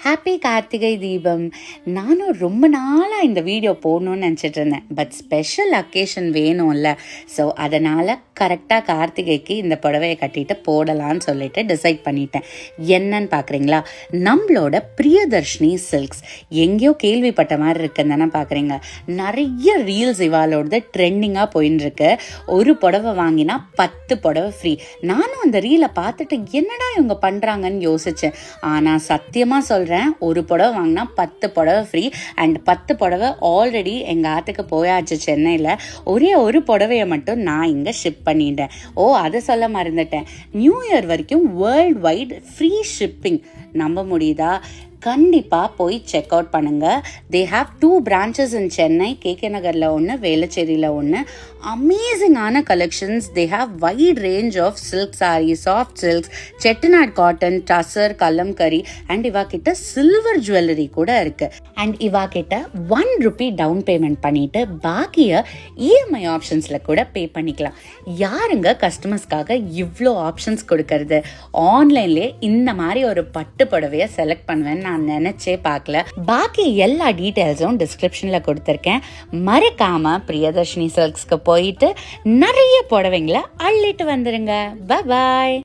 Happy Karthigai Deepam. நானும் ரொம்ப நாளாக இந்த வீடியோ போடணும்னு நினச்சிட்டு இருந்தேன். பட் ஸ்பெஷல் அக்கேஷன் வேணும்ல. ஸோ அதனால் கரெக்டாக கார்த்திகைக்கு இந்த புடவையை கட்டிட்டு போடலான்னு சொல்லிட்டு டிசைட் பண்ணிட்டேன். என்னன்னு பார்க்குறீங்களா, நம்மளோட பிரியதர்ஷினி சில்க்ஸ். எங்கேயோ கேள்விப்பட்ட மாதிரி இருக்குன்னு தானே பார்க்குறீங்க. நிறைய ரீல்ஸ் இவாளோட ட்ரெண்டிங்காக போயின்னு இருக்கு. ஒரு புடவை வாங்கினா 10 புடவை ஃப்ரீ. நானும் அந்த ரீலை பார்த்துட்டு என்னடா இவங்க பண்ணுறாங்கன்னு யோசித்தேன். ஆனால் சத்தியமாக சொல்கிறேன், ஒரு புடவை வாங்கினா 10 புடவை ஃப்ரீ. அண்ட் 10 புடவை ஆல்ரெடி எங்கள் ஆற்றுக்கு போயாச்சு சென்னையில். ஒரே ஒரு புடவையை மட்டும் நான் இங்கே ஷிப் பண்ணிட்டேன். அதை சொல்ல மறந்துட்டேன். நியூ இயர் வரைக்கும் வேர்ல்ட் வைட் ஃப்ரீ ஷிப்பிங். நம்ப முடியுதா? கண்டிப்பாக போய் செக் அவுட் பண்ணுங்கள். They have 2 branches in Chennai. KK நகரில் ஒன்று, வேளச்சேரியில் ஒன்று. அமேசிங்கான collections. They have wide range of silk sari, soft silks, Chettinad cotton, tussar, Kalamkari. And இவா கிட்ட சில்வர் ஜுவல்லரி கூட இருக்குது. அண்ட் இவா கிட்ட 1 rupee டவுன் பேமெண்ட் பண்ணிவிட்டு பாக்கியை இஎம்ஐ ஆப்ஷன்ஸில் கூட பே பண்ணிக்கலாம். யாருங்க கஸ்டமர்ஸ்க்காக இவ்வளோ ஆப்ஷன்ஸ் கொடுக்கறது? ஆன்லைன்லேயே இந்த மாதிரி ஒரு பட்டு புடவையை செலக்ட் பண்ணுவேன்னு நான் நினைச்சே பார்க்கல. பாக்கி எல்லா டீட்டெயில்ஸும் டிஸ்கிரிப்ஷன்ல கொடுத்துருக்கேன். மறக்காம பிரியதர்ஷினி சில்க்ஸ்க்கு போயிட்டு நிறைய புடவைங்களை அள்ளிட்டு வந்துருங்க. பாய்.